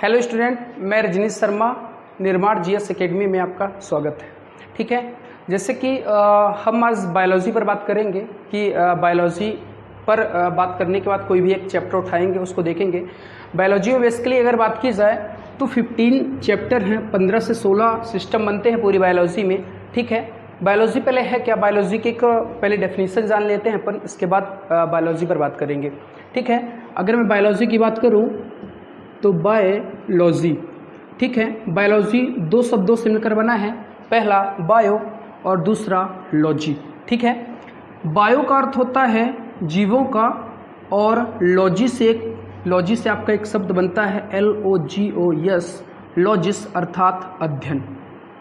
Hello student, मैं रजनीश शर्मा, निर्माण GS academy में आपका स्वागत है। ठीक है, जैसे कि हम आज बायोलॉजी पर बात करेंगे कि बायोलॉजी पर बात करने के बाद कोई भी एक चैप्टर उठाएंगे, उसको देखेंगे। बायोलॉजी में बेसिकली अगर बात की जाए तो 15 चैप्टर हैं, 15 से 16 सिस्टम बनते हैं पूरी बायोलॉजी में। ठीक है, बायोलॉजी पहले है क्या, बायोलॉजी की एक पहले डेफिनेशन जान लेते हैं अपन, इसके बाद बायोलॉजी पर बात करेंगे। ठीक है, अगर मैं बायोलॉजी की बात करूं तो बायोलॉजी, ठीक है, बायोलॉजी दो शब्दों से मिलकर बना है, पहला बायो और दूसरा लॉजी। ठीक है, बायो का अर्थ होता है जीवों का और लॉजी से आपका एक शब्द बनता है LOGOS, लॉजिस अर्थात अध्ययन,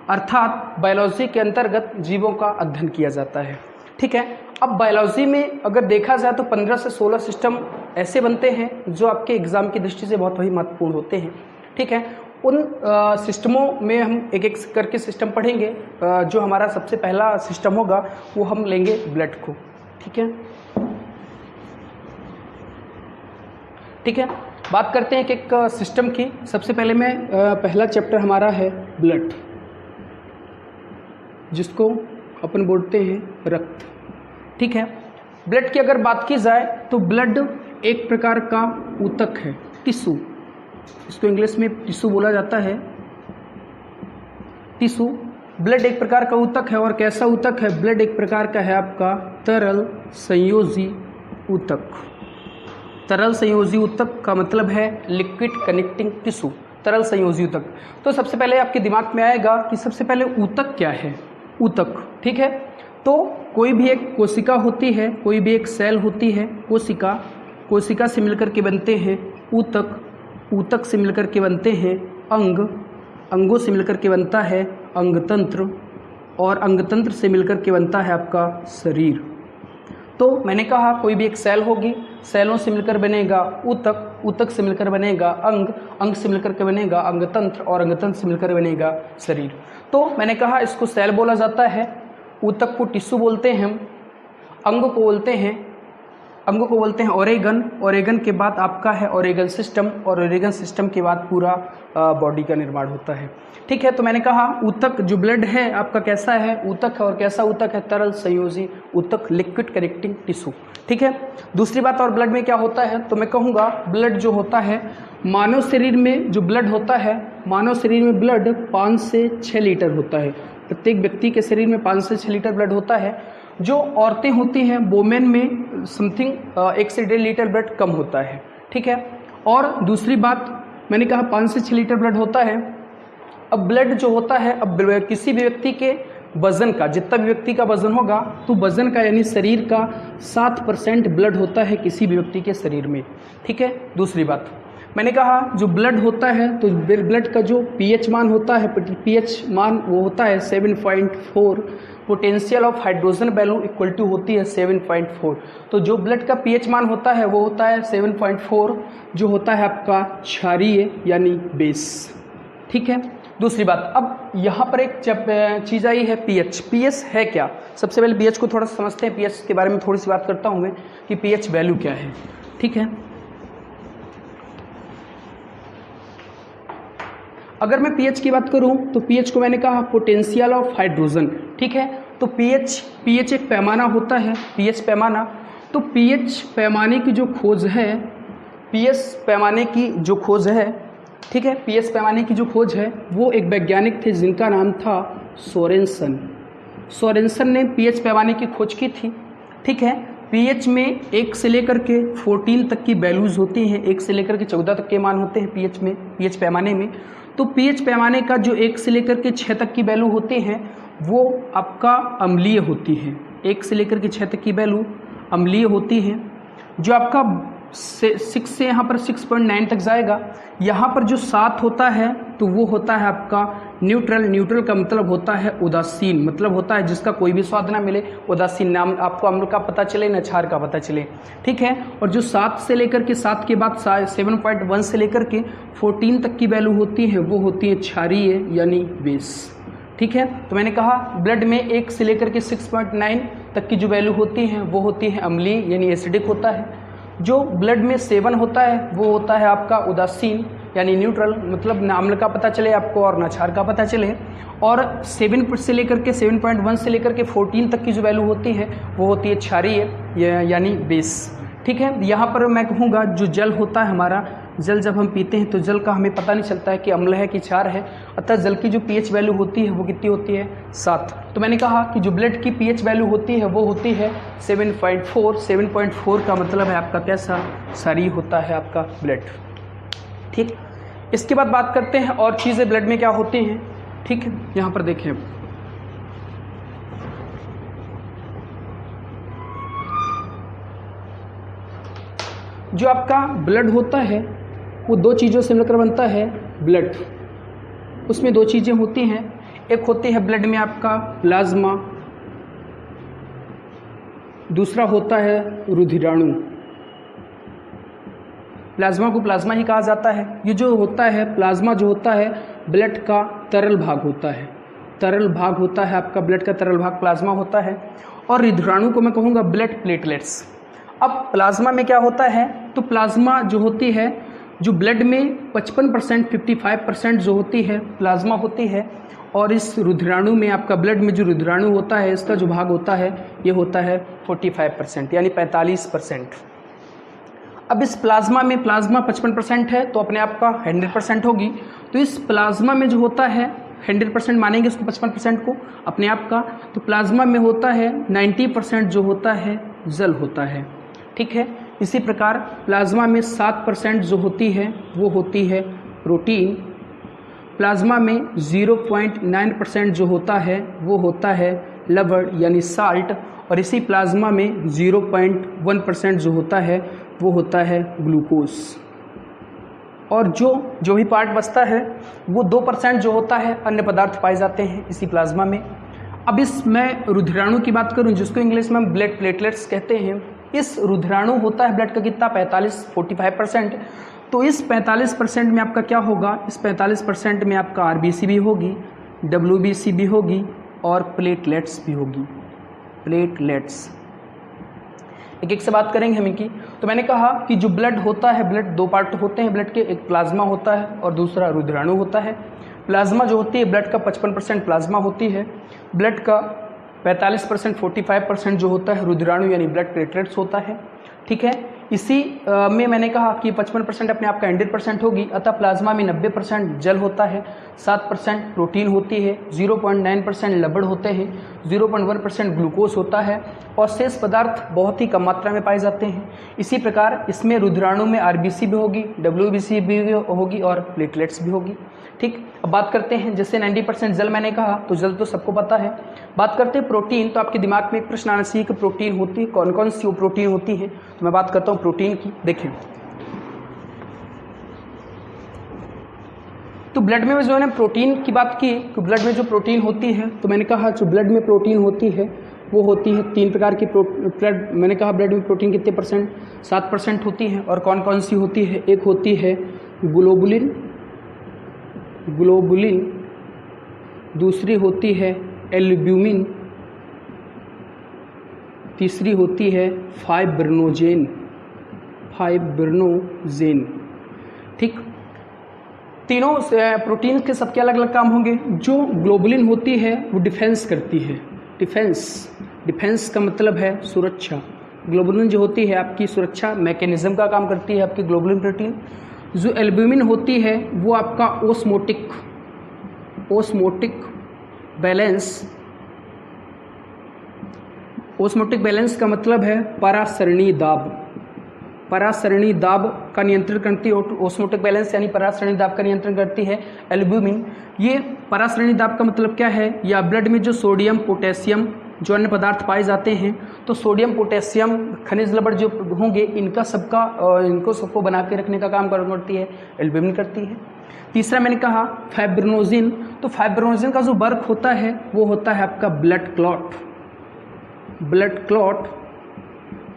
अर्थात बायोलॉजी के अंतर्गत जीवों का अध्ययन किया जाता है। ठीक है, अब बायोलॉजी में अगर देखा जाए तो 15 से 16 सिस्टम ऐसे बनते हैं जो आपके एग्जाम की दृष्टि से बहुत ही महत्वपूर्ण होते हैं। ठीक है, उन सिस्टमों में हम एक एक करके सिस्टम पढ़ेंगे। जो हमारा सबसे पहला सिस्टम होगा वो हम लेंगे ब्लड को। ठीक है, ठीक है, बात करते हैं एक सिस्टम की। सबसे पहले मैं पहला चैप्टर हमारा है ब्लड, जिसको अपन बोलते हैं रक्त। ठीक है, ब्लड की अगर बात की जाए तो ब्लड एक प्रकार का ऊतक है, टिश्यू, इसको इंग्लिश में टिश्यू बोला जाता है, टिश्यू। ब्लड एक प्रकार का ऊतक है, और कैसा ऊतक है? ब्लड एक प्रकार का है आपका तरल संयोजी ऊतक। तरल संयोजी ऊतक का मतलब है लिक्विड कनेक्टिंग टिश्यू, तरल संयोजी ऊतक। तो सबसे पहले आपके दिमाग में आएगा कि सबसे पहले ऊतक क्या है, ऊतक। ठीक है, तो कोई भी एक कोशिका होती है, कोई भी एक सेल होती है, कोशिका से मिलकर के बनते हैं ऊतक, ऊतक से मिलकर के बनते हैं अंग, अंगों से मिलकर के बनता है अंगतंत्र, और अंगतंत्र से मिलकर के बनता है आपका शरीर। तो मैंने कहा कोई भी एक सेल होगी, सेलों से मिलकर बनेगा ऊतक, ऊतक से मिलकर बनेगा अंग, अंग से मिलकर के बनेगा अंगतंत्र, और अंगतंत्र से मिलकर बनेगा शरीर। तो मैंने कहा इसको सेल बोला जाता है, ऊतक को टिश्यू बोलते हैं हम, अंग को बोलते हैं ऑर्गन, ऑर्गन के बाद आपका है ऑर्गन सिस्टम, और ऑर्गन सिस्टम के बाद पूरा बॉडी का निर्माण होता है। ठीक है, तो मैंने कहा ऊतक जो ब्लड है आपका कैसा है, ऊतक है, और कैसा ऊतक है? तरल संयोजी ऊतक, लिक्विड कनेक्टिंग टिश्यू। ठीक है, दूसरी बात और ब्लड में क्या होता है, तो मैं कहूँगा ब्लड जो होता है मानव शरीर में, जो ब्लड होता है मानव शरीर में ब्लड 5 से 6 लीटर होता है। प्रत्येक व्यक्ति के शरीर में 5 से 6 लीटर ब्लड होता है। जो औरतें होती हैं वोमेन में समथिंग 1 से 1.5 लीटर ब्लड कम होता है। ठीक है, और दूसरी बात मैंने कहा 5 से 6 लीटर ब्लड होता है। अब ब्लड जो होता है, अब किसी भी व्यक्ति के वजन का, जितना भी व्यक्ति का वजन होगा, तो वजन का यानी शरीर का 7% ब्लड होता है किसी भी व्यक्ति के शरीर में। ठीक है, दूसरी बात मैंने कहा जो ब्लड होता है तो ब्लड का जो पीएच मान होता है, पीएच मान वो होता है 7.4, potential of hydrogen value equal to होती है 7.4। तो जो ब्लड का पीएच मान होता है वो होता है 7.4, जो होता है आपका क्षारीय यानी बेस। ठीक है, दूसरी बात, अब यहाँ पर एक चीज़ आई है पीएच। पीएच है क्या? सबसे पहले पीएच को थोड़ा सा समझते हैं, पीएच के बारे में थोड़ी सी बात करता हूँ मैं कि पीएच वैल्यू क्या है। ठीक है, अगर मैं पीएच की बात करूं तो पीएच को मैंने कहा पोटेंशियल ऑफ हाइड्रोजन। ठीक है, तो पीएच एक पैमाना होता है, पीएच पैमाना। तो पीएच पैमाने की जो खोज है, पीएच पैमाने की जो खोज है, ठीक है, पीएच पैमाने की जो खोज है वो एक वैज्ञानिक थे जिनका नाम था सोरेनसन। सोरेनसन ने पीएच पैमाने की खोज की थी। ठीक है, पीएच में 1 से लेकर के 14 तक की वैल्यूज होती हैं, 1 से लेकर के 14 तक के मान होते हैं पीएच में, पीएच पैमाने में। तो पीएच पैमाने का जो 1 से लेकर के 6 तक की वैल्यू होती हैं वो आपका अम्लीय होती है, 1 से लेकर के 6 तक की वैल्यू अम्लीय होती है। जो आपका 6 से यहाँ पर 6.9 तक जाएगा, यहाँ पर जो 7 होता है तो वो होता है आपका न्यूट्रल। न्यूट्रल का मतलब होता है उदासीन, मतलब होता है जिसका कोई भी स्वाद ना मिले, उदासीन, नाम आपको अम्ल का पता चले न क्षार का पता चले। ठीक है, और जो 7 से लेकर के 7 के बाद 7.1 से लेकर के 14 तक की वैल्यू होती है वो होती है क्षारीय यानी बेस। ठीक है, तो मैंने कहा ब्लड में 1 से लेकर के 6.9 तक की जो वैल्यू होती है वो होती है अम्लीय यानी एसिडिक होता है। जो ब्लड में 7 होता है वो होता है आपका उदासीन, यानी न्यूट्रल, मतलब ना अम्ल का पता चले आपको और ना क्षार का पता चले। और 7 से लेकर के 7.1 से लेकर के 14 तक की जो वैल्यू होती है वो होती है क्षारीय यानी बेस। ठीक है, यहाँ पर मैं कहूँगा जो जल होता है हमारा, जल जब हम पीते हैं तो जल का हमें पता नहीं चलता है कि अम्ल है कि क्षार है, अतः जल की जो pH वैल्यू होती है वो कितनी होती है 7। तो मैंने कहा कि जो ब्लड की pH वैल्यू होती है वो होती है 7.4। 7.4 का मतलब है आपका कैसा, क्षारीय होता है आपका ब्लड। ठीक, इसके बाद बात करते हैं और चीज़ें ब्लड में क्या होती हैं। ठीक है, यहाँ पर देखें, जो आपका ब्लड होता है वो दो चीज़ों से मिलकर बनता है ब्लड। उसमें दो चीज़ें होती हैं, एक होती है ब्लड में आपका प्लाज्मा, दूसरा होता है रुधिराणु। प्लाज्मा को प्लाज्मा ही कहा जाता है। ये जो होता है प्लाज्मा जो होता है ब्लड का तरल भाग होता है, तरल भाग होता है आपका ब्लड का तरल भाग प्लाज्मा होता है। और रुधिराणु को मैं कहूँगा ब्लड प्लेटलेट्स। अब प्लाज्मा में क्या होता है, तो प्लाज्मा जो होती है, जो ब्लड में 55% 55% जो होती है प्लाज्मा होती है, और इस रुधिराणु में आपका ब्लड में जो रुधिराणु होता है इसका जो भाग होता है ये होता है 45% यानी 45%। अब इस प्लाज्मा में प्लाज्मा 55% है तो अपने आप का 100% होगी, तो इस प्लाज्मा में जो होता है 100% मानेंगे उसको 55% को अपने आप का, तो प्लाज्मा में होता है 90% जो होता है जल होता है। ठीक है, इसी प्रकार प्लाज्मा में 7% जो होती है वो होती है प्रोटीन। प्लाज्मा में 0.9% जो होता है वो होता है लवण यानी साल्ट, और इसी प्लाज्मा में 0.1% जो होता है वो होता है ग्लूकोज। और जो भी पार्ट बचता है वो 2% जो होता है अन्य पदार्थ पाए जाते हैं इसी प्लाज्मा में। अब इस मैं रुधिराणु की बात करूं जिसको इंग्लिश में हम ब्लड प्लेटलेट्स कहते हैं, इस रुधिराणु होता है ब्लड का कितना 45% तो इस 45% में आपका क्या होगा, इस 45% में आपका आरबीसी भी होगी, डब्ल्यूबीसी भी होगी और प्लेटलेट्स भी होगी। प्लेटलेट्स एक एक से बात करेंगे हम इनकी। तो मैंने कहा कि जो ब्लड होता है, ब्लड दो पार्ट होते हैं ब्लड के, एक प्लाज्मा होता है और दूसरा रुधिराणु होता है। प्लाज्मा जो होती है ब्लड का 55% प्लाज्मा होती है, ब्लड का 45% 45% जो होता है रुधिराणु यानी ब्लड प्लेटलेट्स होता है। ठीक है, इसी में मैंने कहा कि 55% अपने आप का 100% होगी, अतः प्लाज्मा में 90% जल होता है, 7% प्रोटीन होती है, 0.9% लवण होते हैं, 0.1% ग्लूकोज होता है और शेष पदार्थ बहुत ही कम मात्रा में पाए जाते हैं। इसी प्रकार इसमें रुधिराणु में आरबीसी भी होगी, डब्ल्यूबीसी भी होगी और प्लेटलेट्स भी होगी। ठीक, अब बात करते हैं, जैसे 90% जल मैंने कहा तो जल तो सबको पता है। बात करते हैं प्रोटीन, तो आपके दिमाग में एक प्रश्न आना चाहिए कि प्रोटीन होती है, कौन कौन सी वो प्रोटीन होती है। तो मैं बात करता हूँ प्रोटीन की। देखें, तो ब्लड में जो है प्रोटीन की बात की, तो ब्लड में जो प्रोटीन होती है, तो मैंने कहा जो ब्लड में प्रोटीन होती है वो होती है 3 प्रकार की ब्लड। मैंने कहा ब्लड में प्रोटीन कितने परसेंट, 7% होती है। और कौन कौन सी होती है, एक होती है ग्लोबुलिन, दूसरी होती है एल्ब्यूमिन, तीसरी होती है फाइब्रिनोजेन। ठीक, तीनों प्रोटीन के सबके अलग अलग काम होंगे। जो ग्लोबुलिन होती है वो डिफेंस करती है, डिफेंस का मतलब है सुरक्षा। ग्लोबुलिन जो होती है आपकी सुरक्षा मैकेनिज्म का काम करती है आपकी ग्लोबुलिन प्रोटीन। जो एल्ब्यूमिन होती है वो आपका ओस्मोटिक बैलेंस का मतलब है परासरणीय दाब का नियंत्रण करती है। ओस्मोटिक बैलेंस यानी परासरणीय दाब का नियंत्रण करती है एल्ब्यूमिन। ये परासरणीय दाब का मतलब क्या है, या ब्लड में जो सोडियम पोटेशियम जो अन्य पदार्थ पाए जाते हैं, तो सोडियम पोटेशियम खनिज लवण जो होंगे इनको सबको बना के रखने का काम करती है एल्ब्यूमिन करती है। तीसरा मैंने कहा फाइब्रिनोजेन, तो फाइब्रिनोजेन का जो वर्क होता है वो होता है आपका ब्लड क्लॉट।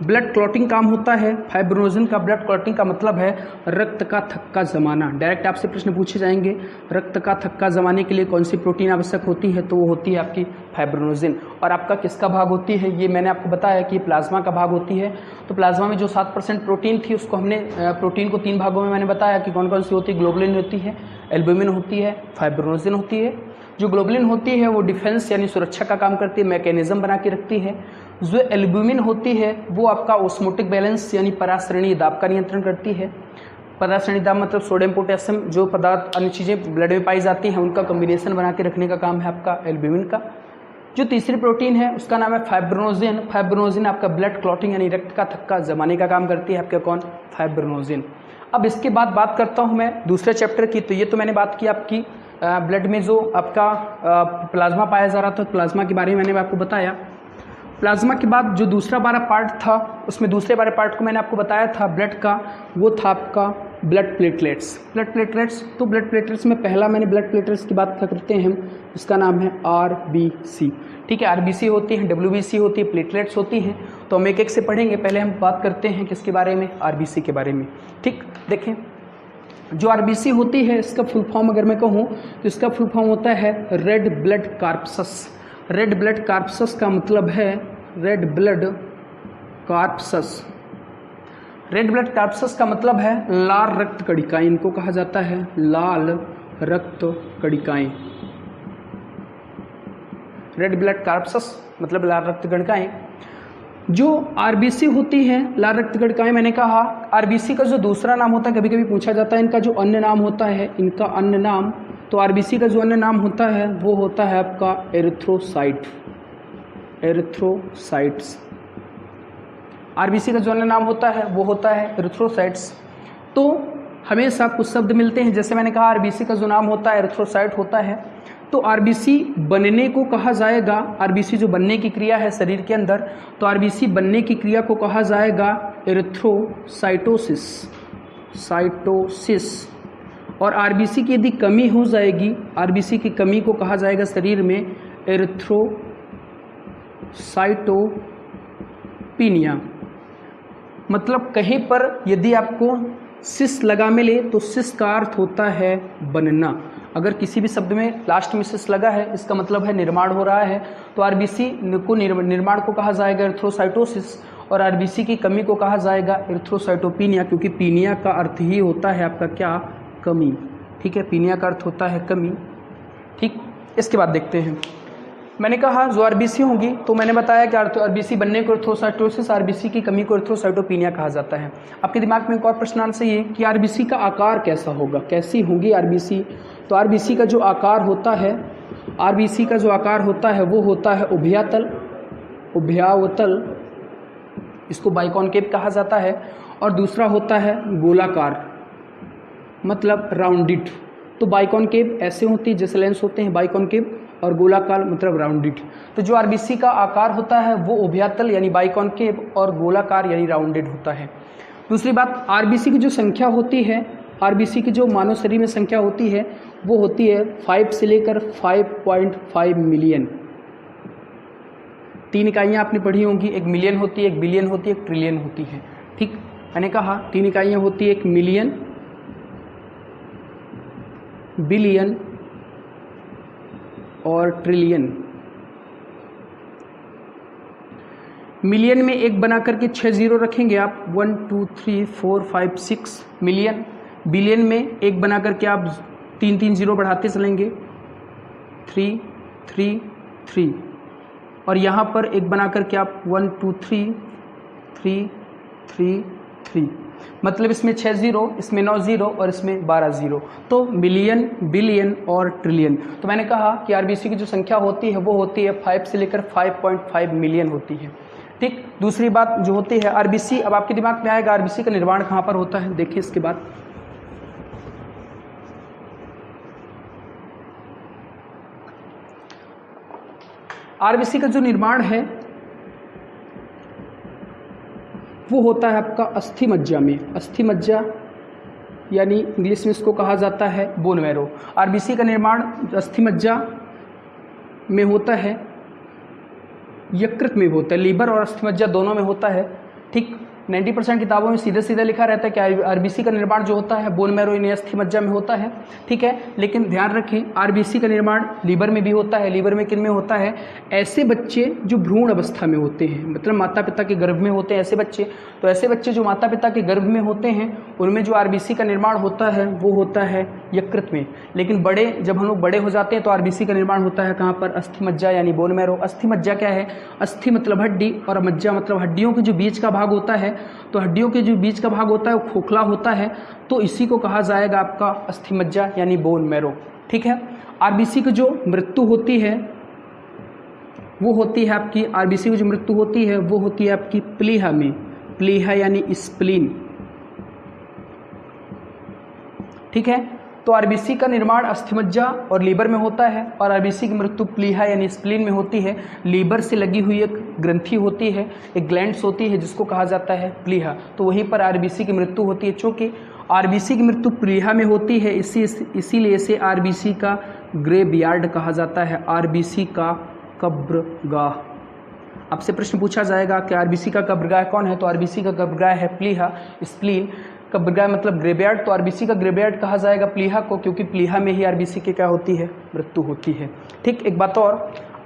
ब्लड क्लॉटिंग काम होता है। फाइब्रोनोजन का ब्लड क्लॉटिंग का मतलब है रक्त का थक्का जमाना। डायरेक्ट आपसे प्रश्न पूछे जाएंगे, रक्त का थक्का जमाने के लिए कौन सी प्रोटीन आवश्यक होती है, तो वो होती है आपकी फाइब्रोनोजन। और आपका किसका भाग होती है, ये मैंने आपको बताया कि प्लाज्मा का भाग होती है। तो प्लाज्मा में जो 7% प्रोटीन थी उसको हमने प्रोटीन को 3 भागों में मैंने बताया कि कौन कौन सी होती है। ग्लोबुलिन होती है, एल्ब्यूमिन होती है, फाइब्रोनोजन होती है। जो ग्लोबुलिन होती है वो डिफेंस यानी सुरक्षा का काम करती है, मैकेनिज्म बना के रखती है। जो एल्ब्यूमिन होती है वो आपका ऑस्मोटिक बैलेंस यानी परासरणीय दाब का नियंत्रण करती है। परासरणीय दाब मतलब सोडियम पोटेशियम जो पदार्थ अन्य चीज़ें ब्लड में पाई जाती हैं उनका कम्बिनेशन बना के रखने का काम है आपका एल्ब्यूमिन का। जो तीसरी प्रोटीन है उसका नाम है फाइब्रोनोजन। फाइब्रोनोजन आपका ब्लड क्लॉटिंग यानी रक्त का थक्का जमाने का काम करती है आपका कौन, फाइब्रोनोजन। अब इसके बाद बात करता हूँ मैं दूसरे चैप्टर की। तो ये तो मैंने बात की आपकी ब्लड में जो आपका प्लाज्मा पाया जा रहा था, प्लाज्मा के बारे में मैंने आपको बताया। प्लाज्मा के बाद जो दूसरा वाला पार्ट था उसमें दूसरे वाले पार्ट को मैंने आपको बताया था ब्लड का, वो था आपका ब्लड प्लेटलेट्स। ब्लड प्लेटलेट्स, तो ब्लड प्लेटलेट्स में पहला मैंने ब्लड प्लेटलेट्स की बात करते हैं हम, उसका नाम है आरबीसी। ठीक है, आरबीसी होती है, डब्ल्यूबीसी होती है, प्लेटलेट्स होती हैं। तो हम एक एक से पढ़ेंगे। पहले हम बात करते हैं किसके बारे में, आरबीसी के बारे में। ठीक, देखें जो आरबीसी होती है इसका फुल फॉर्म अगर मैं कहूँ तो इसका फुल फॉर्म होता है रेड ब्लड कार्पसस। रेड ब्लड कार्पसस का मतलब है रेड ब्लड कार्पसस। रेड ब्लड कार्पसस का मतलब है लाल रक्त कणिकाएं, इनको कहा जाता है लाल रक्त कणिकाएं। रेड ब्लड कार्पसस मतलब लाल रक्त कणिकाएं। जो आरबीसी होती है लाल रक्त कणिकाएं, मैंने कहा आरबीसी का जो दूसरा नाम होता है, कभी कभी पूछा जाता है इनका जो अन्य नाम होता है, इनका अन्य नाम, तो आरबीसी का जो अन्य नाम होता है वो होता है आपका एरिथ्रोसाइट, एरिथ्रोसाइट्स। आरबीसी का जो अन्य नाम होता है वो होता है एरिथ्रोसाइट्स। तो हमेशा कुछ शब्द मिलते हैं, जैसे मैंने कहा आरबीसी का जो नाम होता है एरिथ्रोसाइट होता है। तो आरबीसी बनने को कहा जाएगा, आरबीसी जो बनने की क्रिया है शरीर के अंदर, तो आरबीसी बनने की क्रिया को कहा जाएगा एरिथ्रोसाइटोसिस, साइटोसिस। और आरबीसी की यदि कमी हो जाएगी, आरबीसी की कमी को कहा जाएगा शरीर में एरिथ्रोसाइटोपिनिया। मतलब कहीं पर यदि आपको सिस लगा मिले तो सिस का अर्थ होता है बनना। अगर किसी भी शब्द में लास्ट में सिस लगा है इसका मतलब है निर्माण हो रहा है। तो आरबीसी को निर्माण को कहा जाएगा एरिथ्रोसाइटोसिस, और आरबीसी की कमी को कहा जाएगा एरिथ्रोसाइटोपिनिया, क्योंकि पीनिया का अर्थ ही होता है आपका क्या, कमी। ठीक है, पीनिया का अर्थ होता है कमी। ठीक, इसके बाद देखते हैं। मैंने कहा जो आरबीसी होंगी, तो मैंने बताया कि आरबीसी बनने को एरिथ्रोसाइटोसिस, आरबीसी की कमी को एरिथ्रोसाइटोपिनिया कहा जाता है। आपके दिमाग में एक और प्रश्न आना चाहिए कि आरबीसी का आकार कैसा होगा, कैसी होगी आरबीसी। तो आरबीसी का जो आकार होता है, आरबीसी का जो आकार होता है वो होता है उभयातल, उभयावतल, इसको बाइकॉनकेव कहा जाता है। और दूसरा होता है गोलाकार, मतलब राउंडेड। तो बाइकॉनकेव ऐसे होती है जैसे लेंस होते हैं बाइकॉनकेव, और गोलाकार मतलब राउंडेड। तो जो आरबीसी का आकार होता है वो उभयातल यानी बाइकॉनकेव और गोलाकार यानी राउंडेड होता है। दूसरी बात, आरबीसी की जो संख्या होती है, आरबीसी की जो मानव शरीर में संख्या होती है वो होती है 5 से लेकर 5.5 मिलियन। 3 इकाइयाँ आपने पढ़ी होंगी, एक मिलियन होती है, एक बिलियन होती है, एक ट्रिलियन होती है। ठीक, मैंने कहा 3 इकाइयाँ होती है, एक मिलियन, बिलियन और ट्रिलियन। मिलियन में एक बना करके 6 जीरो रखेंगे आप, 1 2 3 4 5 6 मिलियन। बिलियन में एक बना करके आप 3 जीरो बढ़ाते चलेंगे, 3 3 3। और यहाँ पर एक बना करके आप 1 2 3 3 3 3, मतलब इसमें 6 जीरो, इसमें 9 जीरो और इसमें 12 जीरो। तो मिलियन, बिलियन और ट्रिलियन। तो मैंने कहा कि आरबीसी की जो संख्या होती है वो होती है 5 से लेकर 5.5 मिलियन होती है। ठीक, दूसरी बात जो होती है आरबीसी, अब आपके दिमाग में आएगा आरबीसी का निर्माण कहाँ पर होता है। देखिए इसके बाद, आरबीसी का जो निर्माण है वो होता है आपका अस्थि मज्जा में। अस्थि मज्जा यानी इंग्लिश में इसको कहा जाता है बोन मैरो। आरबीसी का निर्माण अस्थि मज्जा में होता है, यकृत में होता है, लीवर और अस्थि मज्जा दोनों में होता है। ठीक 90% किताबों में सीधे सीधे लिखा रहता है कि आरबीसी का निर्माण जो होता है बोन मैरो यानी अस्थि मज्जा में होता है, ठीक है। लेकिन ध्यान रखें आरबीसी का निर्माण लीवर में भी होता है। लीवर में किन में होता है? ऐसे बच्चे जो भ्रूण अवस्था में होते हैं, मतलब माता पिता के गर्भ में होते हैं ऐसे बच्चे। तो ऐसे बच्चे जो माता पिता के गर्भ में होते हैं उनमें जो आरबीसी का निर्माण होता है वो होता है यकृत में। लेकिन बड़े जब हम लोग बड़े हो जाते हैं तो आरबीसी का निर्माण होता है कहाँ पर? अस्थि मज्जा यानी बोन मैरो। अस्थि मज्जा क्या है? अस्थि मतलब हड्डी और मज्जा मतलब हड्डियों के जो बीच का भाग होता है। तो हड्डियों के जो बीच का भाग होता है वो खोखला होता है, तो इसी को कहा जाएगा आपका अस्थि मज्जा यानी बोन मैरो, ठीक है। आरबीसी की जो मृत्यु होती है वो होती है आपकी, आरबीसी की जो मृत्यु होती है वो होती है आपकी प्लीहा में। प्लीहा यानी स्प्लीन, ठीक है। तो आरबीसी का निर्माण अस्थिमज्जा और लीवर में होता है और आरबीसी की मृत्यु प्लीहा यानी स्प्लीन में होती है। लीवर से लगी हुई एक ग्रंथि होती है, एक ग्लैंड्स होती है जिसको कहा जाता है प्लीहा, तो वहीं पर आरबीसी की मृत्यु होती है। चूँकि आरबीसी की मृत्यु प्लीहा में होती है इसीलिए इसे आरबीसी का ग्रेवयार्ड कहा जाता है, आरबीसी का कब्रगाह। आपसे प्रश्न पूछा जाएगा कि आरबीसी का कब्रगाह कौन है? तो आरबीसी का कब्रगाह है प्लीहा, स्प्लीन। कब्रगाह मतलब ग्रेवयार्ड, तो आरबीसी का ग्रेवयार्ड कहा जाएगा प्लीहा को, क्योंकि प्लीहा में ही आरबीसी की क्या होती है? मृत्यु होती है, ठीक। एक बात और,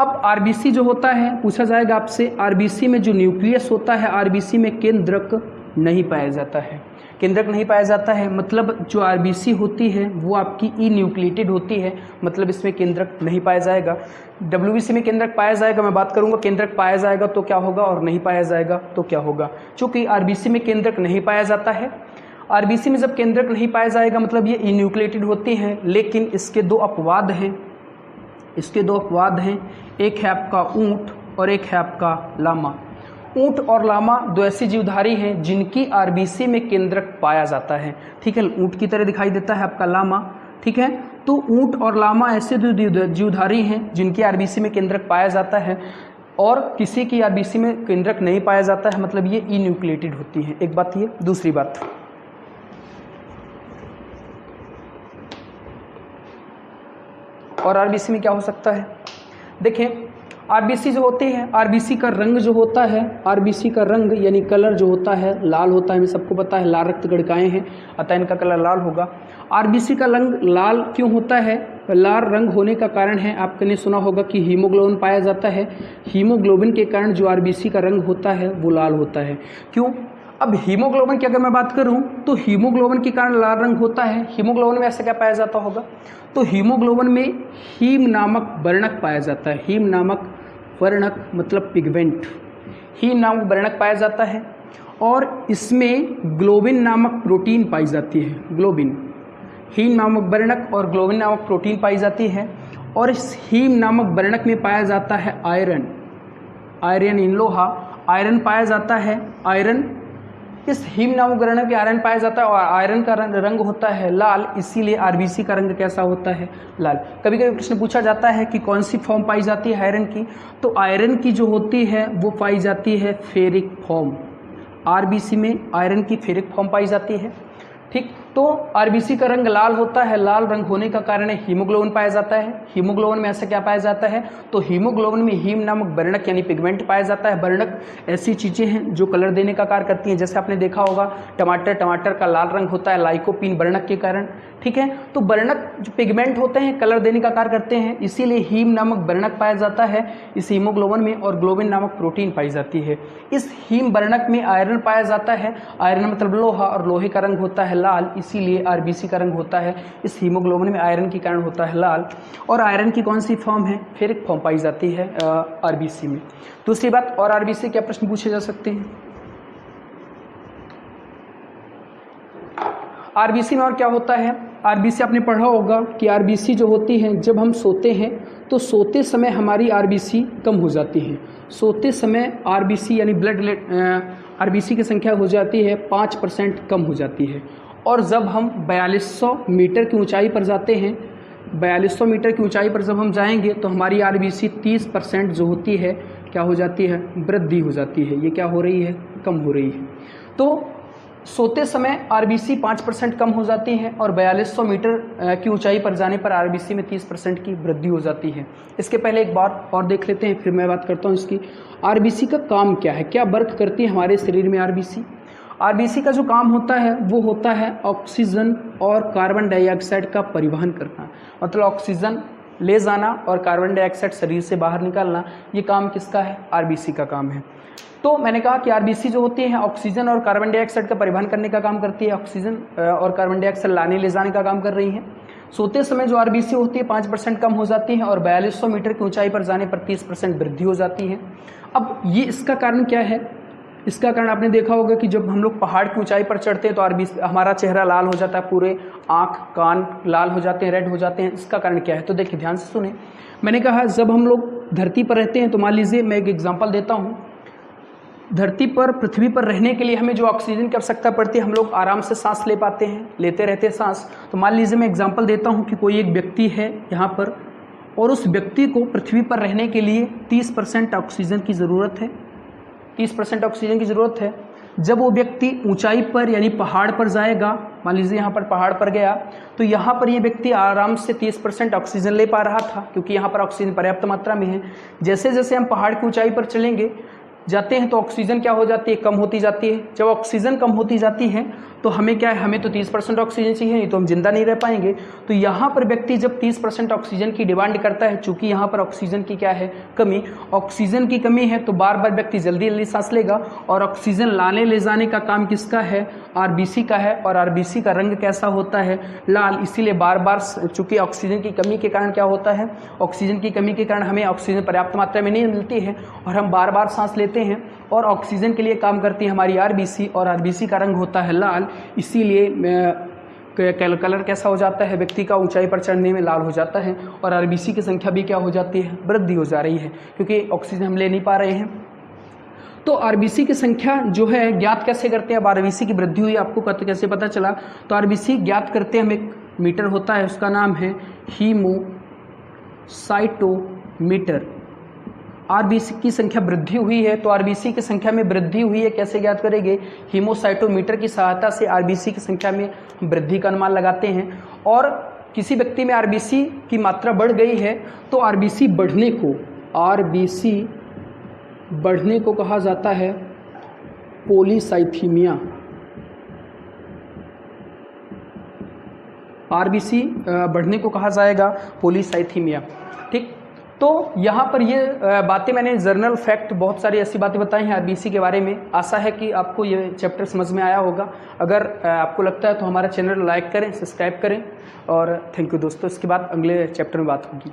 अब आरबीसी जो होता है पूछा जाएगा आपसे, आरबीसी में जो न्यूक्लियस होता है आरबीसी में केंद्रक नहीं पाया जाता है। केंद्रक नहीं पाया जाता है मतलब जो आरबीसी होती है वो आपकी इन्यूक्लिएटेड होती है, मतलब इसमें केंद्रक नहीं पाया जाएगा। डब्ल्यूबीसी में केंद्रक पाया जाएगा, मैं बात करूंगा केंद्रक पाया जाएगा तो क्या होगा और नहीं पाया जाएगा तो क्या होगा। चूंकि आरबीसी में केंद्रक नहीं पाया जाता है, आरबीसी में जब केंद्रक नहीं पाया जाएगा मतलब ये इन्यूक्लिएटेड होती हैं, लेकिन इसके दो अपवाद हैं, एक है आपका ऊंट और एक है आपका लामा। ऊंट और लामा दो ऐसी जीवधारी हैं जिनकी आरबीसी में केंद्रक पाया जाता है, ठीक है। ऊंट की तरह दिखाई देता है आपका लामा, ठीक है। तो ऊंट और लामा ऐसे दो जीवधारी हैं जिनकी आरबीसी में केंद्रक पाया जाता है और किसी की आरबीसी में केंद्रक नहीं पाया जाता है, मतलब ये इन्यूक्लिएटेड होती हैं। एक बात ये। दूसरी बात, और आरबीसी में क्या हो सकता है? देखें आरबीसी जो होती है, आरबीसी का रंग जो होता है, आरबीसी का रंग यानी कलर जो होता है लाल होता है, हमें सबको पता है लाल रक्त गणिकाएं हैं अतः इनका कलर लाल होगा। आरबीसी का रंग लाल क्यों होता है? लाल रंग होने का कारण है, आपने सुना होगा कि हीमोग्लोबिन पाया जाता है, हीमोग्लोबिन के कारण जो आरबीसी का रंग होता है वो लाल होता है। क्यों? अब हीमोग्लोबिन की अगर मैं बात करूं तो हीमोग्लोबिन के कारण लाल रंग होता है। हीमोग्लोबिन में ऐसा क्या पाया जाता होगा? तो हीमोग्लोबिन में हीम नामक वर्णक पाया जाता है। हीम नामक वर्णक मतलब पिगमेंट, हीम नामक वर्णक पाया जाता है और इसमें ग्लोबिन नामक प्रोटीन पाई जाती है। ग्लोबिन, हीम नामक वर्णक और ग्लोबिन नामक प्रोटीन पाई जाती है और इस हीम नामक वर्णक में पाया जाता है आयरन, आयरन इन लोहा, आयरन पाया जाता है। आयरन, इस हीम नामक वर्णक में आयरन पाया जाता है और आयरन का रंग होता है लाल, इसीलिए आरबीसी का रंग कैसा होता है? लाल। कभी कभी प्रश्न पूछा जाता है कि कौन सी फॉर्म पाई जाती है आयरन की, तो आयरन की जो होती है वो पाई जाती है फेरिक फॉर्म। आरबीसी में आयरन की फेरिक फॉर्म पाई जाती है, ठीक। तो आरबीसी का रंग लाल होता है, लाल रंग होने का कारण है हीमोग्लोबिन पाया जाता है। हीमोग्लोबिन में ऐसा क्या पाया जाता है? तो हीमोग्लोबिन में हीम नामक वर्णक यानी पिगमेंट पाया जाता है। वर्णक ऐसी चीजें हैं जो कलर देने का कार्य करती हैं, जैसे आपने देखा होगा टमाटर का लाल रंग होता है लाइकोपीन वर्णक के कारण, ठीक है। तो वर्णक जो पिगमेंट होते हैं कलर देने का कार्य करते हैं, इसीलिए हीम नामक वर्णक पाया जाता है इस हीमोग्लोबिन में और ग्लोबिन नामक प्रोटीन पाई जाती है। इस हीम वर्णक में आयरन पाया जाता है, आयरन मतलब लोहा और लोहे का रंग होता है लाल, इसीलिए आरबीसी का रंग होता है इस हीमोग्लोबिन में आयरन के कारण होता है लाल। और आयरन की कौन सी फॉर्म है? फेरिक फॉर्म पाई जाती है आरबीसी में। दूसरी बात, और आरबीसी क्या प्रश्न पूछे जा सकते हैं? आरबीसी में और क्या होता है? आरबीसी आपने पढ़ा होगा कि आरबीसी जो होती है जब हम सोते हैं तो सोते समय हमारी आरबीसी कम हो जाती है। सोते समय आरबीसी यानी ब्लड आरबीसी की संख्या हो जाती है 5% कम हो जाती है। और जब हम 4200 मीटर की ऊंचाई पर जाते हैं, 4200 मीटर की ऊंचाई पर जब हम जाएंगे तो हमारी आरबीसी 30% जो होती है क्या हो जाती है? वृद्धि हो जाती है। ये क्या हो रही है? कम हो रही है। तो सोते समय आरबीसी 5% कम हो जाती है और 4200 मीटर की ऊंचाई पर जाने पर आरबीसी में 30% की वृद्धि हो जाती है। इसके पहले एक बार और देख लेते हैं, फिर मैं बात करता हूं इसकी। आरबीसी का काम क्या है, क्या वर्क करती है हमारे शरीर में आरबीसी? आरबीसी का जो काम होता है वो होता है ऑक्सीजन और कार्बन डाइऑक्साइड का परिवहन करना, मतलब ऑक्सीजन ले जाना और कार्बन डाइऑक्साइड शरीर से बाहर निकालना। ये काम किसका है? आरबीसी का काम है। तो मैंने कहा कि आरबीसी जो होती है ऑक्सीजन और कार्बन डाइऑक्साइड का परिवहन करने का काम करती है, ऑक्सीजन और कार्बन डाइऑक्साइड लाने ले जाने का काम कर रही है। सोते समय जो आरबीसी होती है 5% कम हो जाती है और 4200 मीटर की ऊंचाई पर जाने पर 30% वृद्धि हो जाती है। अब ये इसका कारण क्या है? इसका कारण आपने देखा होगा कि जब हम लोग पहाड़ की ऊंचाई पर चढ़ते हैं तो आरबीसी, हमारा चेहरा लाल हो जाता है, पूरे आँख कान लाल हो जाते हैं, रेड हो जाते हैं। इसका कारण क्या है? तो देखिए ध्यान से सुने। मैंने कहा जब हम लोग धरती पर रहते हैं तो मान लीजिए मैं एक एग्जाम्पल देता हूँ। धरती पर, पृथ्वी पर रहने के लिए हमें जो ऑक्सीजन की आवश्यकता पड़ती है, हम लोग आराम से सांस ले पाते हैं, लेते रहते हैं सांस। तो मान लीजिए मैं एग्जांपल देता हूं कि कोई एक व्यक्ति है यहाँ पर और उस व्यक्ति को पृथ्वी पर रहने के लिए 30% ऑक्सीजन की ज़रूरत है, 30% ऑक्सीजन की ज़रूरत है। जब वो व्यक्ति ऊंचाई पर यानी पहाड़ पर जाएगा, मान लीजिए यहाँ पर पहाड़ पर गया, तो यहाँ पर ये व्यक्ति आराम से 30% ऑक्सीजन ले पा रहा था क्योंकि यहाँ पर ऑक्सीजन पर्याप्त मात्रा में है। जैसे जैसे हम पहाड़ की ऊंचाई पर चलेंगे जाते हैं तो ऑक्सीजन क्या हो जाती है? कम होती जाती है। जब ऑक्सीजन कम होती जाती है तो हमें क्या है? हमें तो 30% ऑक्सीजन चाहिए, नहीं तो हम जिंदा नहीं रह पाएंगे। तो यहाँ पर व्यक्ति जब 30% ऑक्सीजन की डिमांड करता है, चूंकि यहाँ पर ऑक्सीजन की क्या है? कमी। ऑक्सीजन की कमी है तो बार बार व्यक्ति जल्दी जल्दी सांस लेगा और ऑक्सीजन लाने ले जाने का काम किसका है? आरबीसी का है। और आरबीसी का रंग कैसा होता है? लाल। इसीलिए बार बार, चूंकि ऑक्सीजन की कमी के कारण क्या होता है? ऑक्सीजन की कमी के कारण हमें ऑक्सीजन पर्याप्त मात्रा में नहीं मिलती है और हम बार बार सांस लेते हैं और ऑक्सीजन के लिए काम करती है हमारी आरबीसी, और आरबीसी का रंग होता है लाल। इसीलिए कलर कैसा हो जाता है? व्यक्ति का ऊंचाई पर चढ़ने में लाल हो जाता है और आरबीसी की संख्या भी क्या हो जाती है? वृद्धि हो जा रही है क्योंकि ऑक्सीजन हम ले नहीं पा रहे हैं। तो आरबीसी की संख्या जो है ज्ञात कैसे करते हैं? अब आरबीसी की वृद्धि हुई आपको कैसे पता चला? तो आरबीसी ज्ञात करते हैं हम, एक मीटर होता है उसका नाम है हीमोसाइटोमीटर। आरबीसी की संख्या वृद्धि हुई है तो आरबीसी की संख्या में वृद्धि हुई है कैसे ज्ञात करेंगे? हीमोसाइटोमीटर की सहायता से आरबीसी की संख्या में वृद्धि का अनुमान लगाते हैं। और किसी व्यक्ति में आरबीसी की मात्रा बढ़ गई है तो आरबीसी बढ़ने को कहा जाता है पॉलीसाइथीमिया। आरबीसी बढ़ने को कहा जाएगा पॉलीसाइथीमिया। ठीक, तो यहाँ पर ये बातें मैंने जर्नल फैक्ट बहुत सारी ऐसी बातें बताई हैं आरबीसी के बारे में। आशा है कि आपको ये चैप्टर समझ में आया होगा। अगर आपको लगता है तो हमारा चैनल लाइक करें, सब्सक्राइब करें और थैंक यू दोस्तों। इसके बाद अगले चैप्टर में बात होगी।